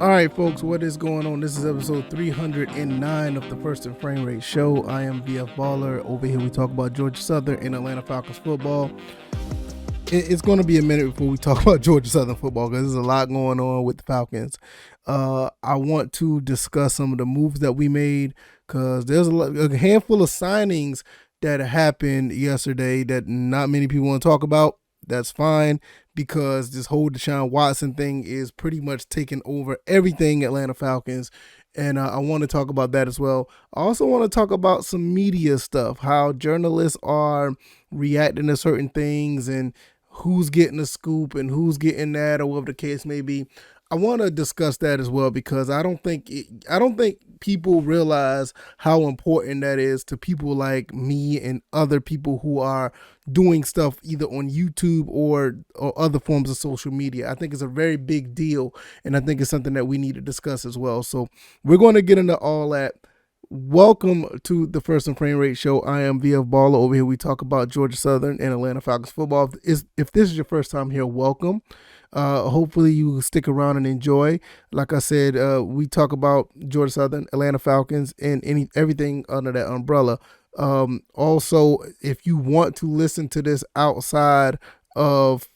All right, folks, what is going on? This is episode 309 of the First and Frame Rate Show. I am VF Baller. Over here, we talk about Georgia Southern and Atlanta Falcons football. It's going to be a minute before we talk about Georgia Southern football because there's a lot going on with the Falcons. I want to discuss some of the moves that we made because there's a handful of signings that happened yesterday that not many people want to talk about. That's fine because this whole Deshaun Watson thing is pretty much taking over everything Atlanta Falcons. And I want to talk about that as well. I also want to talk about some media stuff, how journalists are reacting to certain things and who's getting the scoop and who's getting that or whatever the case may be. I want to discuss that as well because I don't think people realize how important that is to people like me and other people who are doing stuff either on YouTube or other forms of social media. I think it's a very big deal, and I think it's something that we need to discuss as well. So we're going to get into all that. Welcome to the First and Frame Rate Show. I am VF Baller. Over here we talk about Georgia Southern and Atlanta Falcons football. If this is your first time here, welcome. Hopefully you stick around and enjoy. Like I said, we talk about Georgia Southern, Atlanta Falcons, and everything under that umbrella. Also, if you want to listen to this outside of,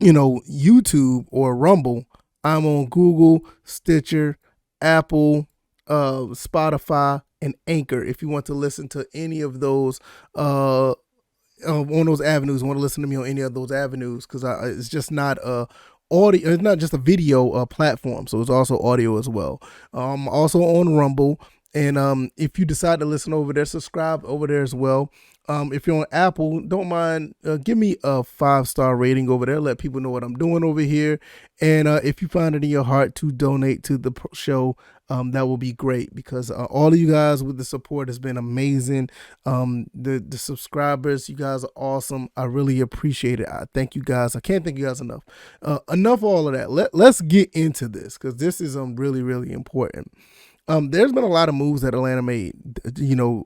YouTube or Rumble, I'm on Google, Stitcher, Apple, Spotify, and Anchor. If you want to listen to any of those, on those avenues, want to listen to me on any of those avenues, because it's just not audio. It's not just a video platform, so it's also audio as well. Also on Rumble, and if you decide to listen over there, subscribe over there as well. If you're on Apple, don't mind, give me a 5-star rating over there. Let people know what I'm doing over here. And if you find it in your heart to donate to the show, that will be great because all of you guys with the support has been amazing. The subscribers, you guys are awesome. I really appreciate it. I thank you guys. I can't thank you guys enough. Enough of all of that. Let's get into this because this is really, really important. There's been a lot of moves that Atlanta made,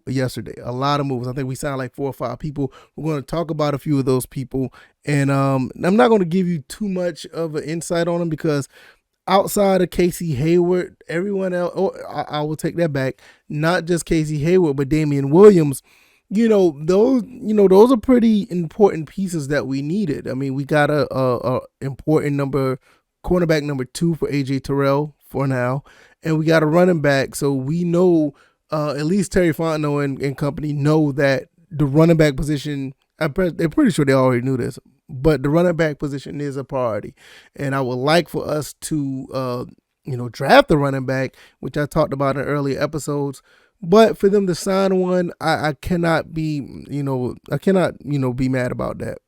yesterday. A lot of moves. I think we signed like 4 or 5 people. We're going to talk about a few of those people. And I'm not going to give you too much of an insight on them because outside of Casey Hayward, everyone else, I will take that back. Not just Casey Hayward, but Damian Williams. Those are pretty important pieces that we needed. I mean, we got a important cornerback number 2 for AJ Terrell for now. And we got a running back, so we know, at least Terry Fontenot and company know that the running back position, they're pretty sure they already knew this, but the running back position is a priority. And I would like for us to, draft the running back, which I talked about in earlier episodes. But for them to sign one, I cannot be, be mad about that.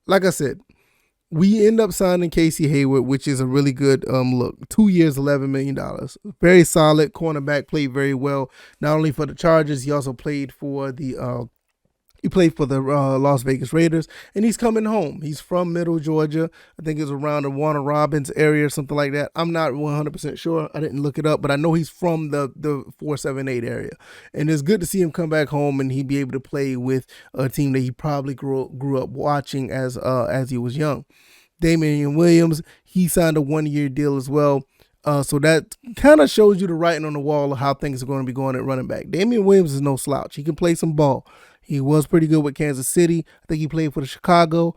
Like I said, we end up signing Casey Hayward, which is a really good look. 2 years, $11 million. Very solid cornerback, played very well. Not only for the Chargers, he also played for the Las Vegas Raiders, and he's coming home. He's from Middle Georgia. I think it's around the Warner Robins area or something like that. I'm not 100% sure. I didn't look it up, but I know he's from the 478 area. And it's good to see him come back home and he be able to play with a team that he probably grew up watching as he was young. Damian Williams, he signed a 1-year deal as well. So that kind of shows you the writing on the wall of how things are going to be going at running back. Damian Williams is no slouch. He can play some ball. He was pretty good with Kansas City. I think he played for the Chicago,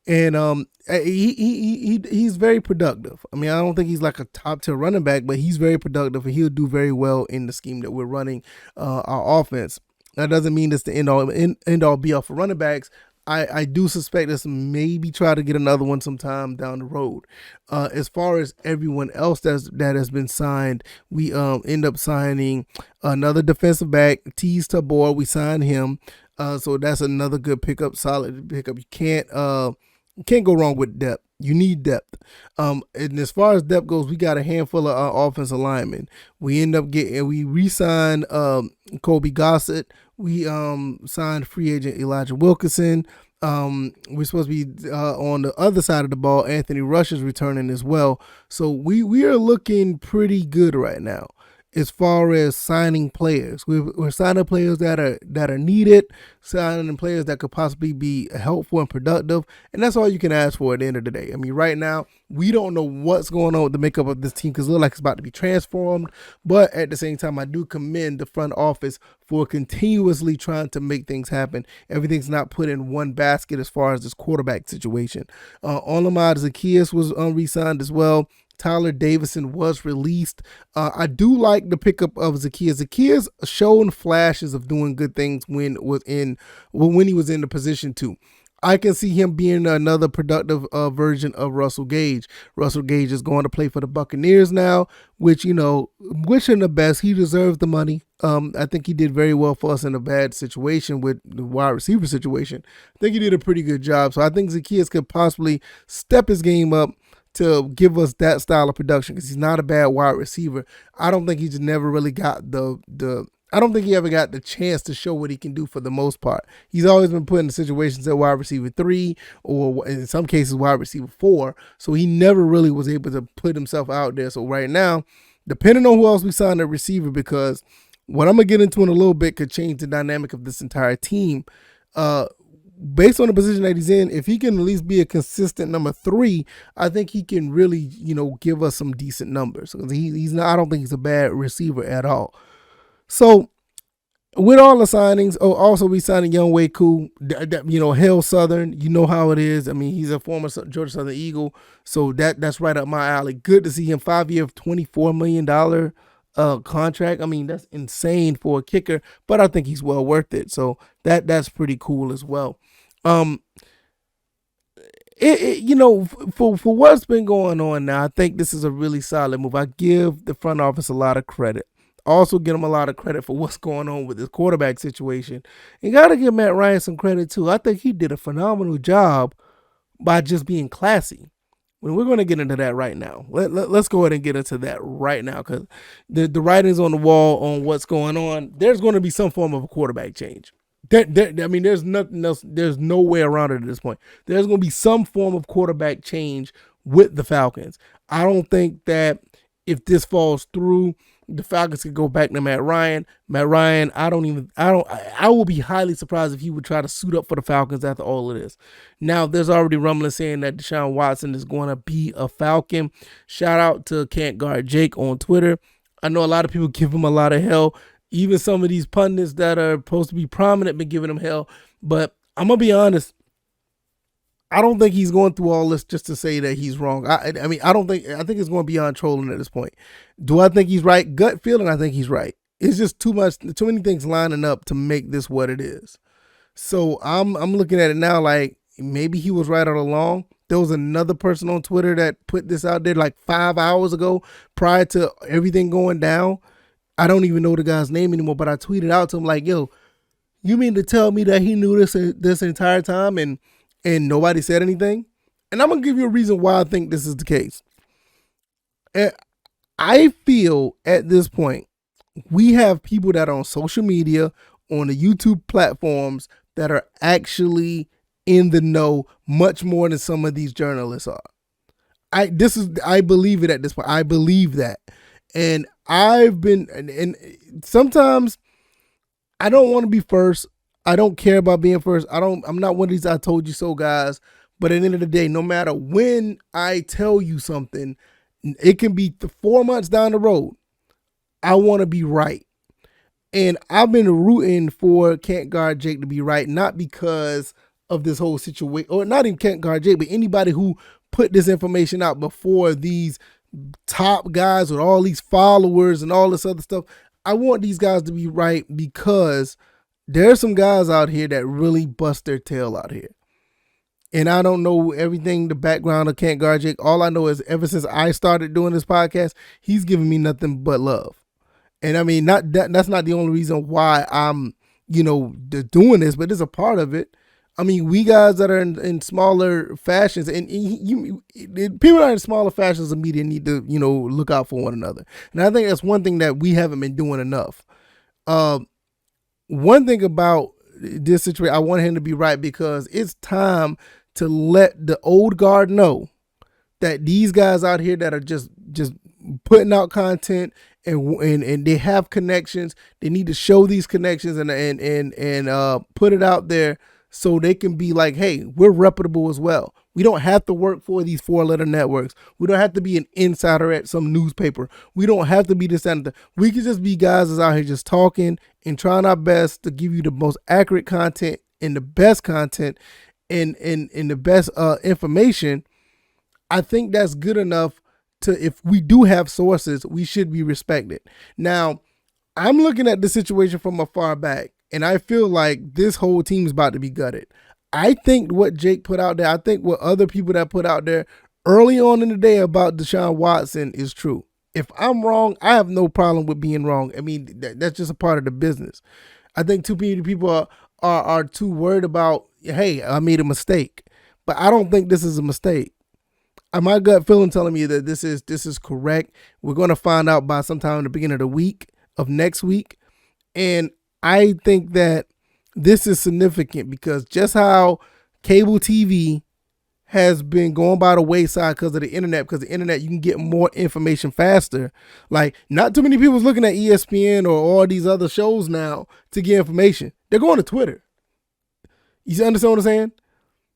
and he's very productive. I mean, I don't think he's like a top tier running back, but he's very productive, and he'll do very well in the scheme that we're running our offense. That doesn't mean it's the end all be all for running backs. I do suspect us maybe try to get another one sometime down the road. As far as everyone else that has been signed, we end up signing another defensive back, Teez Tabor. We signed him. So that's another good pickup, solid pickup. You can't go wrong with depth. You need depth. And as far as depth goes, we got a handful of offensive linemen. We re-signed Kobe Gossett. We signed free agent Elijah Wilkinson. We're supposed to be on the other side of the ball. Anthony Rush is returning as well. So we are looking pretty good right now. as far as signing players. We're signing players that are needed, signing players that could possibly be helpful and productive, and that's all you can ask for at the end of the day. I mean, right now we don't know what's going on with the makeup of this team because it looks like it's about to be transformed. But at the same time, I do commend the front office for continuously trying to make things happen. Everything's not put in one basket as far as this quarterback situation. Olamide Zaccheaus was re-signed as well. Tyler Davison was released. I do like the pickup of Zaccheaus. Zaccheaus shown flashes of doing good things when he was in the position to. I can see him being another productive version of Russell Gage. Russell Gage is going to play for the Buccaneers now, which, wish him the best. He deserves the money. I think he did very well for us in a bad situation with the wide receiver situation. I think he did a pretty good job. So I think Zaccheaus could possibly step his game up to give us that style of production because he's not a bad wide receiver. I don't think he's never really got I don't think he ever got the chance to show what he can do for the most part. He's always been put in situations at wide receiver 3 or in some cases wide receiver 4. So he never really was able to put himself out there. So right now, depending on who else we sign at receiver, because what I'm going to get into in a little bit could change the dynamic of this entire team. Based on the position that he's in, if he can at least be a consistent number 3, I think he can really, give us some decent numbers. He's not. I don't think he's a bad receiver at all. So with all the signings, also we signed Young Wei Koo, Hail Southern. You know how it is. I mean, he's a former Georgia Southern Eagle, so that's right up my alley. Good to see him. 5-year, $24 million contract. I mean, that's insane for a kicker, but I think he's well worth it. So that's pretty cool as well. For what's been going on now, I think this is a really solid move. I give the front office a lot of credit. Also give them a lot of credit for what's going on with this quarterback situation. And got to give Matt Ryan some credit too. I think he did a phenomenal job by just being classy. We're going to get into that right now. Let's go ahead and get into that right now because the writing's on the wall on what's going on. There's going to be some form of a quarterback change. There's nothing else. There's no way around it at this point. There's going to be some form of quarterback change with the Falcons. I don't think that if this falls through, the Falcons could go back to Matt Ryan. Matt Ryan, I will be highly surprised if he would try to suit up for the Falcons after all of this. Now, there's already rumbling saying that Deshaun Watson is going to be a Falcon. Shout out to Can't Guard Jake on Twitter. I know a lot of people give him a lot of hell. Even some of these pundits that are supposed to be prominent been giving him hell. But I'm going to be honest. I don't think he's going through all this just to say that he's wrong. I think it's going beyond trolling at this point. Do I think he's right? Gut feeling, I think he's right. It's just too many things lining up to make this what it is. So I'm looking at it now like maybe he was right all along. There was another person on Twitter that put this out there like 5 hours ago prior to everything going down. I don't even know the guy's name anymore, but I tweeted out to him like, yo, you mean to tell me that he knew this entire time and nobody said anything? And I'm going to give you a reason why I think this is the case. I feel at this point, we have people that are on social media, on the YouTube platforms that are actually in the know much more than some of these journalists are. I believe it at this point. I believe that. And and sometimes I don't want to be first. I don't care about being first. I'm not one of these I told you so guys. But at the end of the day, no matter when I tell you something, it can be 4 months down the road. I want to be right. And I've been rooting for Can't Guard Jake to be right, not because of this whole situation, or not even Can't Guard Jake, but anybody who put this information out before these top guys with all these followers and all this other stuff. I want these guys to be right because there's some guys out here that really bust their tail out here. And I don't know everything, the background of Can't Guard Jake. All I know is ever since I started doing this podcast, he's giving me nothing but love. And I mean, that's not the only reason why I'm, doing this, but it's a part of it. I mean, we guys that are in smaller fashions and people that are in smaller fashions of media need to, look out for one another. And I think that's one thing that we haven't been doing enough. One thing about this situation, I want him to be right because it's time to let the old guard know that these guys out here that are just putting out content and they have connections. They need to show these connections and put it out there so they can be like, hey, we're reputable as well. We don't have to work for these 4-letter networks. We don't have to be an insider at some newspaper. We don't have to be this and that. We can just be guys that's out here just talking and trying our best to give you the most accurate content and the best content and the best information. I think that's good enough to, if we do have sources, we should be respected. Now, I'm looking at the situation from afar back, and I feel like this whole team is about to be gutted. I think what Jake put out there, I think what other people that put out there early on in the day about Deshaun Watson is true. If I'm wrong, I have no problem with being wrong. I mean, that's just a part of the business. I think too many people are too worried about, hey, I made a mistake. But I don't think this is a mistake. My gut feeling telling me that this is correct. We're going to find out by sometime in the beginning of the week of next week. And I think that this is significant because just how cable TV has been going by the wayside because of the internet, you can get more information faster. Like, not too many people's looking at ESPN or all these other shows now to get information. They're going to Twitter. You understand what I'm saying?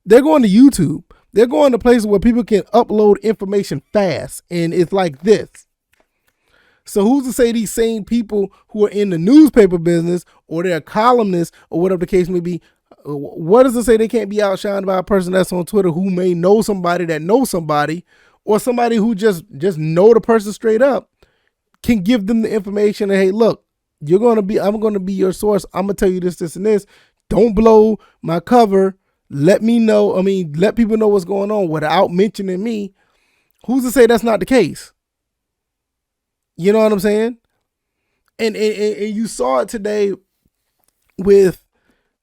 They're going to YouTube. They're going to places where people can upload information fast, and it's like this. So who's to say these same people who are in the newspaper business or they're columnists or whatever the case may be, what does it say they can't be outshined by a person that's on Twitter who may know somebody that knows somebody, or somebody who just know the person straight up, can give them the information and, hey, look, I'm going to be your source. I'm going to tell you this, this, and this. Don't blow my cover. Let people know what's going on without mentioning me. Who's to say that's not the case? You know what I'm saying? And you saw it today with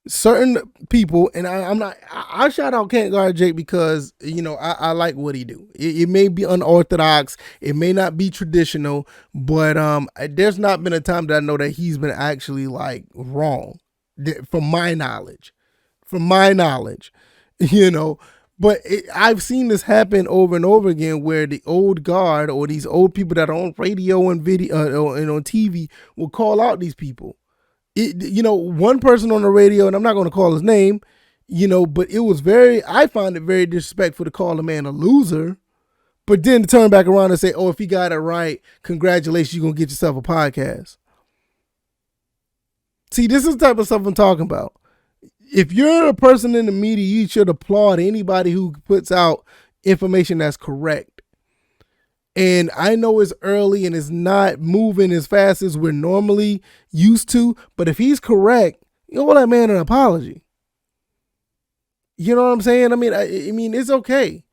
certain people, and I shout out Can't Guard Jake because, I like what he do. It may be unorthodox, it may not be traditional, but there's not been a time that I know that he's been actually like wrong, from my knowledge. But I've seen this happen over and over again, where the old guard or these old people that are on radio and video and on TV will call out these people. One person on the radio, and I'm not going to call his name, but I find it very disrespectful to call a man a loser, but then to turn back around and say, oh, if he got it right, congratulations, you're going to get yourself a podcast. See, this is the type of stuff I'm talking about. If you're a person in the media, you should applaud anybody who puts out information that's correct. And I know it's early and it's not moving as fast as we're normally used to, but if he's correct, you owe that man an apology. You know what I'm saying? I mean, it's okay.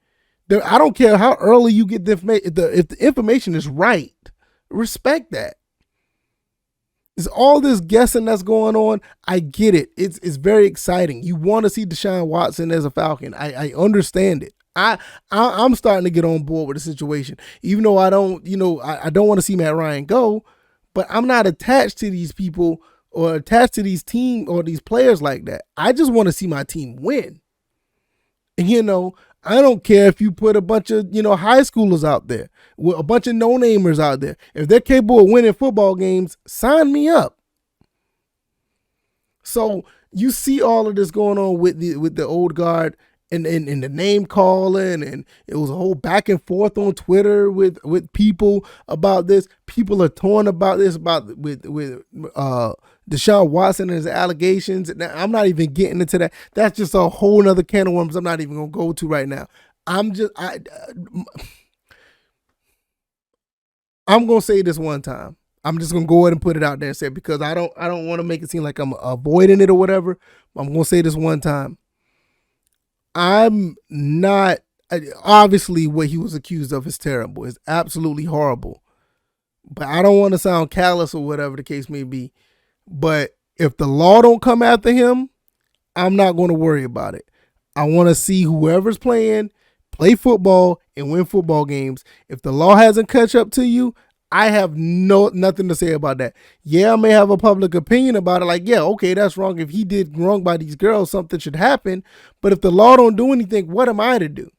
I don't care how early you get the information. If the information is right, respect that. There's all this guessing that's going on. I get it. It's very exciting. You want to see Deshaun Watson as a Falcon. I understand it. I'm starting to get on board with the situation, even though I don't want to see Matt Ryan go, but I'm not attached to these people or attached to these team or these players like that. I just want to see my team win. And, I don't care if you put a bunch of, high schoolers out there, a bunch of no-namers out there. If they're capable of winning football games, sign me up. So you see all of this going on with the old guard and the name calling, and it was a whole back and forth on Twitter with people about this. People are torn about this, with Deshaun Watson and his allegations. Now, I'm not even getting into that. That's just a whole nother can of worms I'm not even going to go to right now. I'm going to say this one time. I'm just going to go ahead and put it out there and say it, because I don't want to make it seem like I'm avoiding it or whatever. I'm going to say this one time. I'm not, obviously what he was accused of is terrible. It's absolutely horrible. But I don't want to sound callous or whatever the case may be. But if the law don't come after him, I'm not going to worry about it. I want to see whoever's play football and win football games. If the law hasn't catch up to you, I have nothing to say about that. Yeah, I may have a public opinion about it. Like, yeah, okay, that's wrong. If he did wrong by these girls, something should happen. But if the law don't do anything, what am I to do?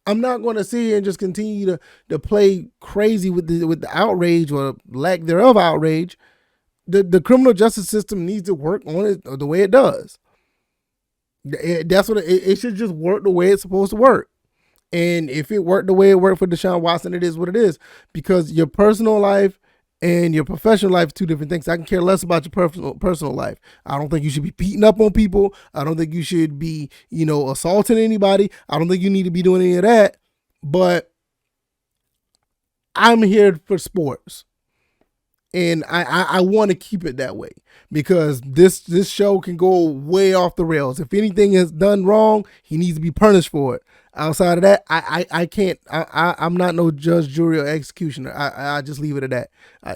I'm not going to sit here and just continue to play crazy with the outrage or lack thereof outrage. The criminal justice system needs to work on it the way it does. That's what it should just work the way it's supposed to work. And if it worked the way it worked for Deshaun Watson, it is what it is. Because your personal life and your professional life is two different things. I can care less about your personal life. I don't think you should be beating up on people. I don't think you should be, assaulting anybody. I don't think you need to be doing any of that. But I'm here for sports. And I want to keep it that way because this show can go way off the rails. If anything is done wrong, he needs to be punished for it. Outside of that, I can't. I'm not no judge, jury, or executioner. I just leave it at that.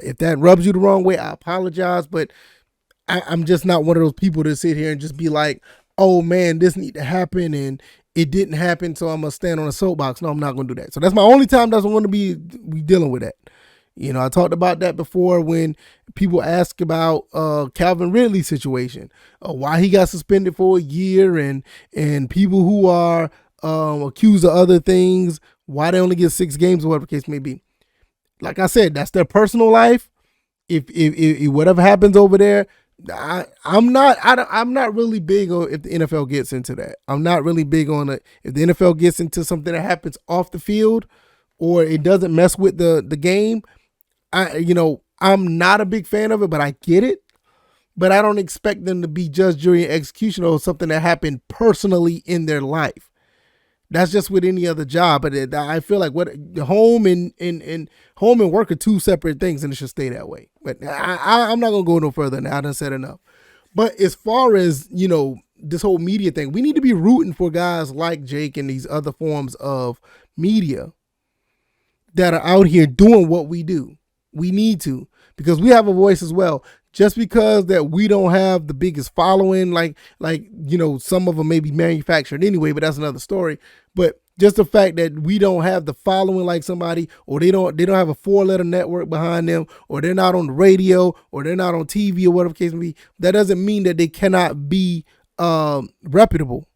If that rubs you the wrong way, I apologize, but I'm just not one of those people to sit here and just be like, oh man, this need to happen and it didn't happen, so I'm gonna stand on a soapbox. No, I'm not gonna do that. So that's my only time that's going to be dealing with that. I talked about that before when people ask about Calvin Ridley's situation, why he got suspended for a year, and people who are accused of other things, why they only get 6 games or whatever the case may be. Like I said, that's their personal life. If whatever happens over there, I'm not really big on if the NFL gets into that. I'm not really big on it if the NFL gets into something that happens off the field or it doesn't mess with the game. I'm not a big fan of it, but I get it. But I don't expect them to be judge, jury, and execution of something that happened personally in their life. That's just with any other job. But I feel like home and work are two separate things, and it should stay that way. But I'm not gonna go no further now. I done said enough. But as far as this whole media thing, we need to be rooting for guys like Jake and these other forms of media that are out here doing what we do. We need to, because we have a voice as well. Just because that we don't have the biggest following, like some of them may be manufactured anyway, but that's another story. But just the fact that we don't have the following like somebody, or they don't have a 4-letter network behind them, or they're not on the radio, or they're not on TV, or whatever the case may be, that doesn't mean that they cannot be reputable.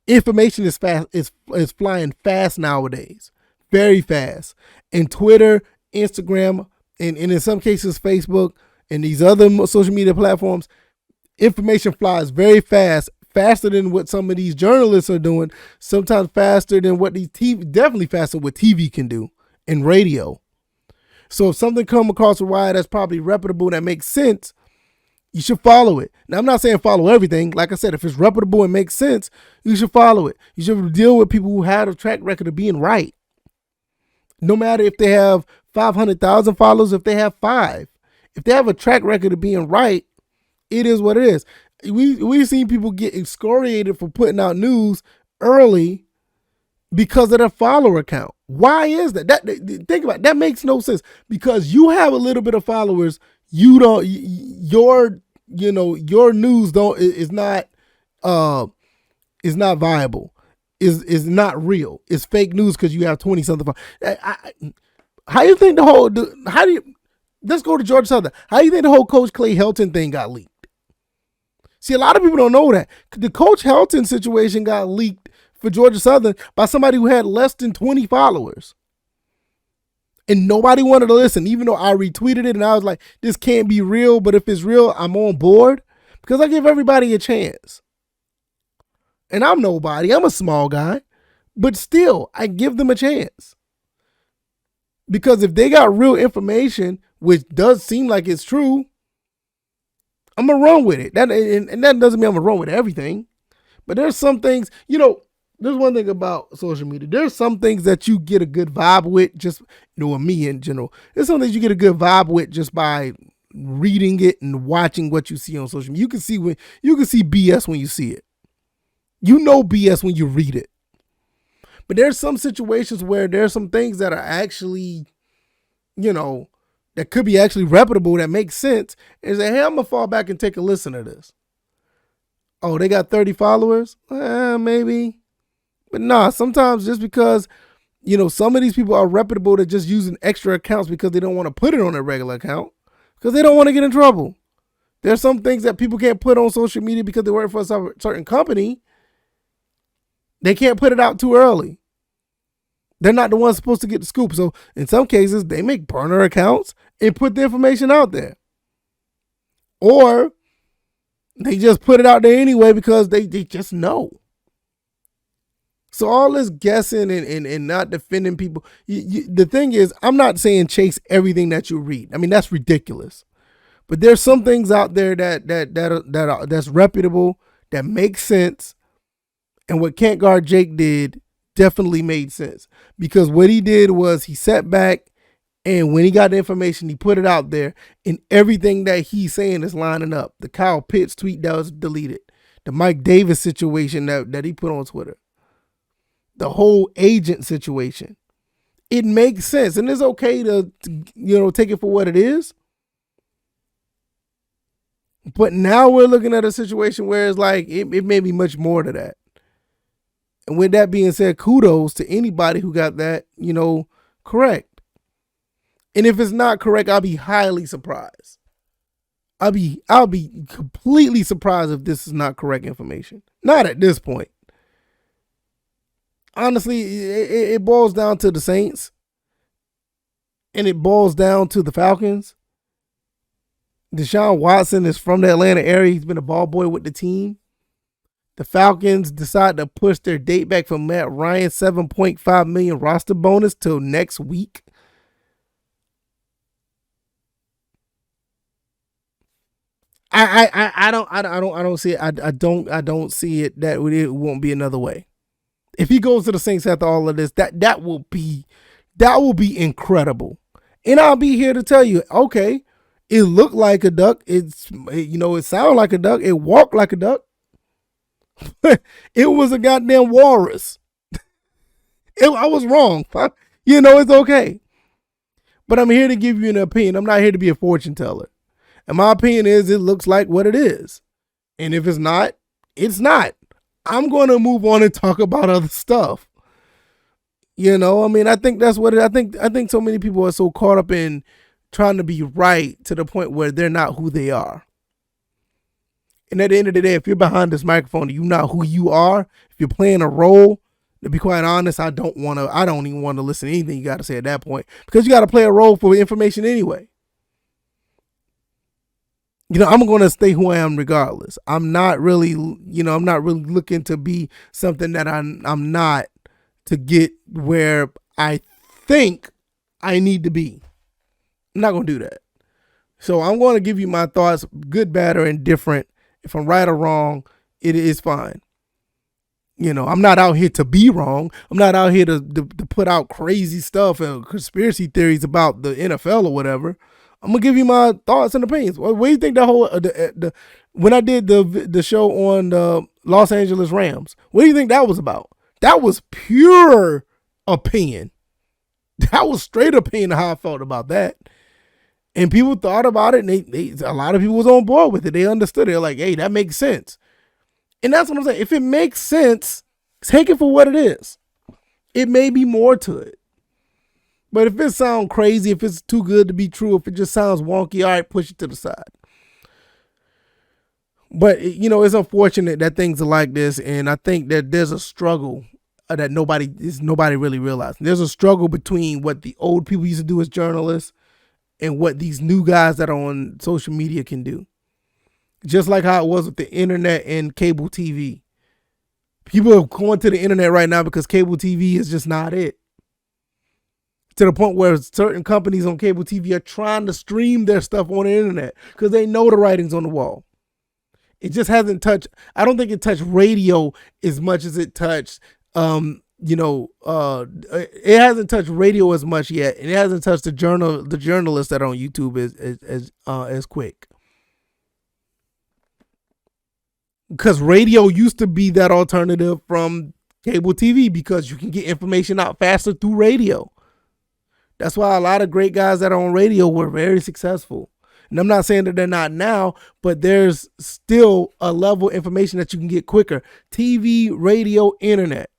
Information is fast, is flying fast nowadays, very fast. And Twitter, Instagram, and in some cases Facebook and these other social media platforms, information flies very fast, faster than what some of these journalists are doing, sometimes faster than what definitely faster than what TV can do and radio. So if something comes across the wire that's probably reputable, that makes sense, you should follow it. Now, I'm not saying follow everything. Like I said, if it's reputable and makes sense, you should follow it. You should deal with people who have a track record of being right. No matter if they have 500,000 followers, if they have 5. If they have a track record of being right, it is what it is. We've seen people get excoriated for putting out news early because of their follower count. Why is that? Think about it. That makes no sense. Because you have a little bit of followers, your news is not viable. Is not real. It's fake news because you have 20 something. How do you think let's go to Georgia Southern. How do you think the whole Coach Clay Helton thing got leaked? See, a lot of people don't know that. The Coach Helton situation got leaked for Georgia Southern by somebody who had less than 20 followers. And nobody wanted to listen, even though I retweeted it and I was like, this can't be real, but if it's real, I'm on board. Because I give everybody a chance. And I'm nobody. I'm a small guy. But still, I give them a chance. Because if they got real information, which does seem like it's true, I'm going to run with it. That doesn't mean I'm going to run with everything. But there's some things, there's one thing about social media. There's some things that you get a good vibe with, just, with me in general. There's some things you get a good vibe with just by reading it and watching what you see on social media. You can see BS when you see it. You know BS when you read it. But there's some situations where there's some things that are actually, that could be actually reputable, that makes sense. And say, hey, I'm going to fall back and take a listen to this. Oh, they got 30 followers? Maybe. But nah, sometimes just because, some of these people are reputable, they're just using extra accounts because they don't want to put it on their regular account because they don't want to get in trouble. There's some things that people can't put on social media because they work for a certain company. They can't put it out too early. They're not the ones supposed to get the scoop. So in some cases, they make burner accounts and put the information out there. Or they just put it out there anyway because they just know. So all this guessing and not defending people. The thing is, I'm not saying chase everything that you read. I mean, that's ridiculous. But there's some things out there that's reputable, that makes sense. And what Can't Guard Jake did definitely made sense. Because what he did was he sat back, and when he got the information, he put it out there, and everything that he's saying is lining up. The Kyle Pitts tweet that was deleted. The Mike Davis situation that he put on Twitter. The whole agent situation. It makes sense. And it's okay to take it for what it is. But now we're looking at a situation where it's like, it may be much more to that. And with that being said, kudos to anybody who got that, correct. And if it's not correct, I'll be highly surprised. I'll be completely surprised if this is not correct information. Not at this point. Honestly, it boils down to the Saints. And it boils down to the Falcons. Deshaun Watson is from the Atlanta area. He's been a ball boy with the team. The Falcons decide to push their date back for Matt Ryan's $7.5 million roster bonus till next week. I don't see it. I don't see it that it won't be another way. If he goes to the Saints after all of this, that will be incredible. And I'll be here to tell you, okay, it looked like a duck. It sounded like a duck. It walked like a duck. It was a goddamn walrus. I was wrong. It's okay. But I'm here to give you an opinion. I'm not here to be a fortune teller. And my opinion is it looks like what it is. And if it's not, it's not. I'm going to move on and talk about other stuff. I think that's what it is. I think so many people are so caught up in trying to be right to the point where they're not who they are. And at the end of the day, if you're behind this microphone, you're not who you are. If you're playing a role, to be quite honest, I don't even want to listen to anything you got to say at that point, because you got to play a role for information anyway. I'm going to stay who I am regardless. I'm not really looking to be something that I'm not, to get where I think I need to be. I'm not going to do that. So I'm going to give you my thoughts, good, bad, or indifferent. If I'm right or wrong, it is fine. I'm not out here to be wrong. I'm not out here to put out crazy stuff and conspiracy theories about the NFL or whatever. I'm gonna give you my thoughts and opinions. What do you think the whole when I did the show on the Los Angeles Rams? What do you think that was about? That was pure opinion. That was straight opinion of how I felt about that. And people thought about it, and a lot of people was on board with it. They understood it. They're like, hey, that makes sense. And that's what I'm saying. If it makes sense, take it for what it is. It may be more to it. But if it sounds crazy, if it's too good to be true, if it just sounds wonky, all right, push it to the side. But, it's unfortunate that things are like this. And I think that there's a struggle that nobody really realized. There's a struggle between what the old people used to do as journalists and what these new guys that are on social media can do. Just like how it was with the internet and cable TV. People are going to the internet right now because cable TV is just not it. To the point where certain companies on cable TV are trying to stream their stuff on the internet because they know the writing's on the wall. It just hasn't touched, I don't think it touched radio as much as it touched, it hasn't touched radio as much yet. And it hasn't touched the journalists that are on YouTube as quick. Because radio used to be that alternative from cable TV because you can get information out faster through radio. That's why a lot of great guys that are on radio were very successful. And I'm not saying that they're not now, but there's still a level of information that you can get quicker. TV, radio, internet.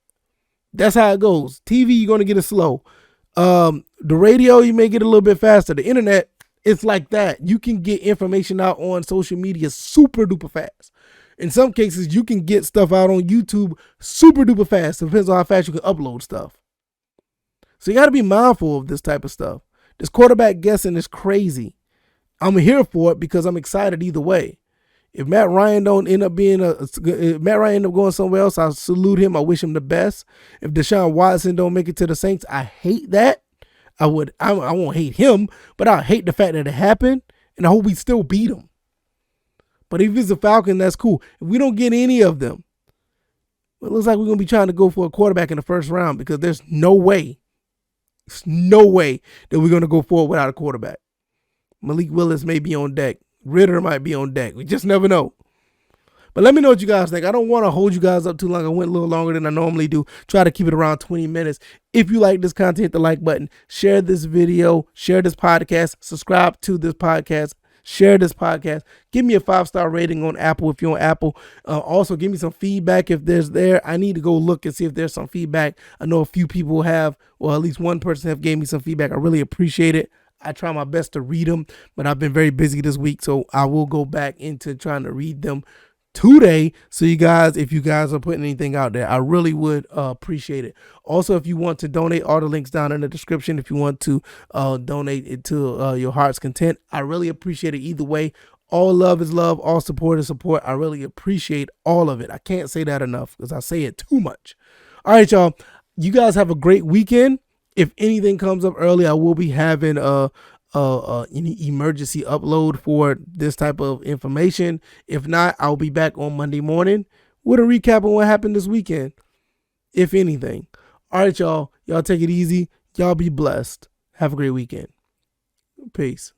That's how it goes. TV, you're going to get it slow. The radio, you may get it a little bit faster. The internet, it's like that. You can get information out on social media super duper fast. In some cases, you can get stuff out on YouTube super duper fast. It depends on how fast you can upload stuff. So you got to be mindful of this type of stuff. This quarterback guessing is crazy. I'm here for it because I'm excited either way. If Matt Ryan don't end up being if Matt Ryan end up going somewhere else, I salute him. I wish him the best. If Deshaun Watson don't make it to the Saints, I hate that. I won't hate him, but I hate the fact that it happened, and I hope we still beat him. But if he's a Falcon, that's cool. If we don't get any of them, it looks like we're going to be trying to go for a quarterback in the first round because there's no way that we're going to go forward without a quarterback. Malik Willis may be on deck. Ritter might be on deck. We just never know. But let me know what you guys think. I don't want to hold you guys up too long. I went a little longer than I normally do. Try to keep it around 20 minutes. If you like this content, hit the like button. Share this video. Share this podcast. Subscribe to this podcast. Share this podcast. Give me a 5-star rating on Apple if you're on Apple. Also, give me some feedback if there's there. I need to go look and see if there's some feedback. I know a few people have, or at least one person have gave me some feedback. I really appreciate it. I try my best to read them, but I've been very busy this week, so I will go back into trying to read them today. So you guys, if you guys are putting anything out there, I really would appreciate it. Also, if you want to donate, all the links down in the description. If you want to donate it to your heart's content, I really appreciate it either way. All love is love. All support is support. I really appreciate all of it. I can't say that enough because I say it too much. All right, y'all. You guys have a great weekend. If anything comes up early, I will be having any emergency upload for this type of information. If not, I'll be back on Monday morning with a recap on what happened this weekend, if anything. All right, y'all. Y'all take it easy. Y'all be blessed. Have a great weekend. Peace.